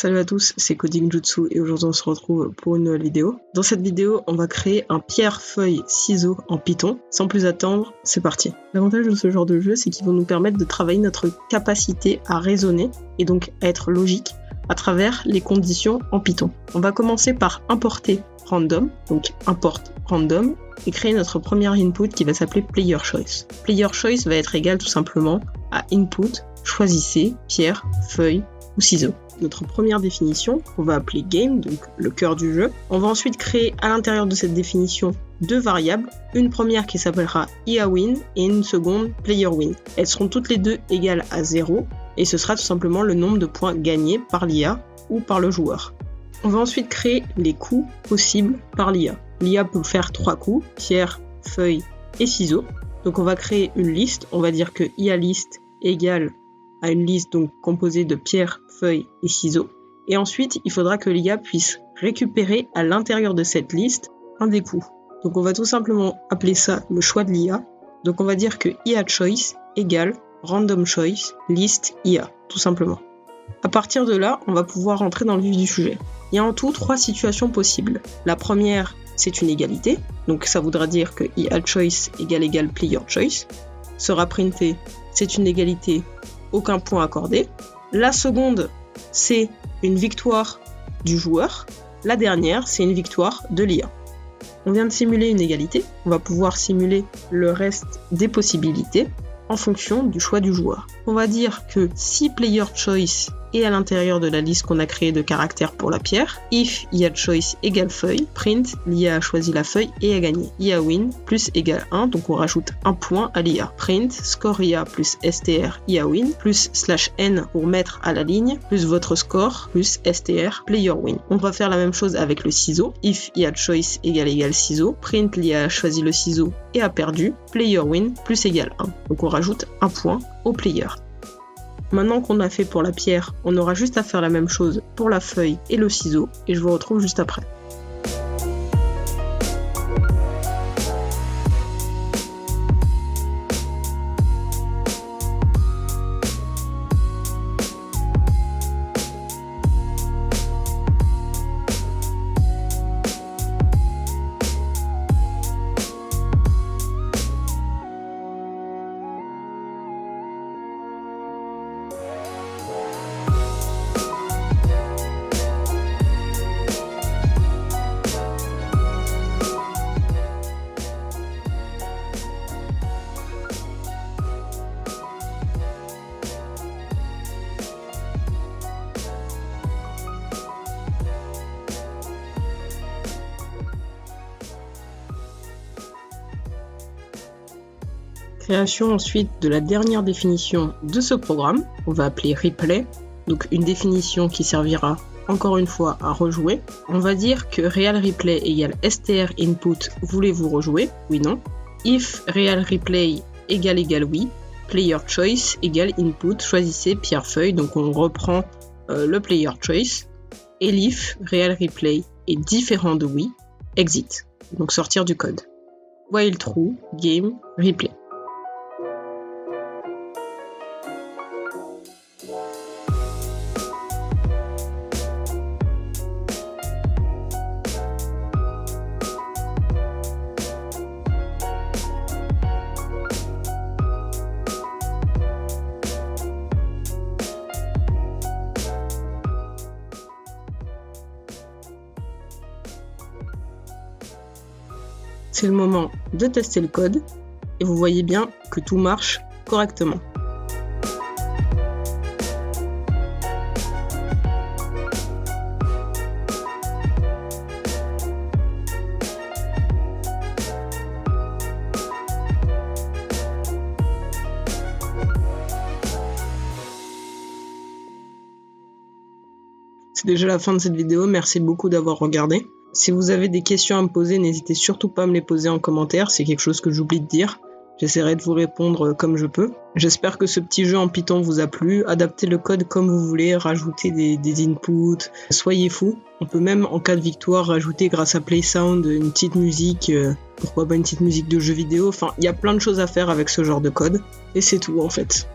Salut à tous, c'est Coding Jutsu et aujourd'hui on se retrouve pour une nouvelle vidéo. Dans cette vidéo, on va créer un pierre, feuille, ciseaux en Python. Sans plus attendre, c'est parti. L'avantage de ce genre de jeu, c'est qu'ils vont nous permettre de travailler notre capacité à raisonner et donc à être logique à travers les conditions en Python. On va commencer par importer random, donc import random, et créer notre premier input qui va s'appeler player choice. Player choice va être égal tout simplement à input, choisissez pierre, feuille ou ciseaux. Notre première définition, qu'on va appeler game, donc le cœur du jeu. On va ensuite créer à l'intérieur de cette définition deux variables, une première qui s'appellera IAWin et une seconde PlayerWin. Elles seront toutes les deux égales à 0 et ce sera tout simplement le nombre de points gagnés par l'IA ou par le joueur. On va ensuite créer les coups possibles par l'IA. L'IA peut faire 3 coups, pierre, feuille et ciseaux. Donc on va créer une liste, on va dire que IAList égale à une liste donc composée de pierres, feuilles et ciseaux. Et ensuite, il faudra que l'IA puisse récupérer à l'intérieur de cette liste un des coups. Donc on va tout simplement appeler ça le choix de l'IA. Donc on va dire que IA choice égale random choice list IA, tout simplement. À partir de là, on va pouvoir rentrer dans le vif du sujet. Il y a en tout 3 situations possibles. La première, c'est une égalité. Donc ça voudra dire que IA choice égale player choice. Sera printé, c'est une égalité, aucun point accordé. La seconde, c'est une victoire du joueur. La dernière, c'est une victoire de l'IA. On vient de simuler une égalité. On va pouvoir simuler le reste des possibilités en fonction du choix du joueur. On va dire que si player choice est à l'intérieur de la liste qu'on a créée de caractères pour la pierre, if IA choice égale feuille, print, l'IA a choisi la feuille et a gagné. IA win plus égale 1, donc on rajoute un point à l'IA. Print, score IA plus str IA win, plus /n pour mettre à la ligne, plus votre score, plus str player win. On va faire la même chose avec le ciseau. If IA choice égale ciseau, print, l'IA a choisi le ciseau et a perdu, player win plus égale 1. Donc on rajoute un point au player. Maintenant qu'on a fait pour la pierre, on aura juste à faire la même chose pour la feuille et le ciseau, et je vous retrouve juste après. Création ensuite de la dernière définition de ce programme, on va appeler replay, donc une définition qui servira encore une fois à rejouer. On va dire que realReplay égale str input, voulez-vous rejouer? Oui, non. If realReplay égale oui, player choice égale input, choisissez pierre feuille, donc on reprend le player choice. Et if realReplay est différent de oui, exit, donc sortir du code. While true, game, replay. C'est le moment de tester le code et vous voyez bien que tout marche correctement. C'est déjà la fin de cette vidéo, merci beaucoup d'avoir regardé. Si vous avez des questions à me poser, n'hésitez surtout pas à me les poser en commentaire, c'est quelque chose que j'oublie de dire. J'essaierai de vous répondre comme je peux. J'espère que ce petit jeu en Python vous a plu. Adaptez le code comme vous voulez, rajoutez des inputs, soyez fous. On peut même, en cas de victoire, rajouter grâce à PlaySound une petite musique, pourquoi pas une petite musique de jeu vidéo. Enfin, il y a plein de choses à faire avec ce genre de code. Et c'est tout en fait.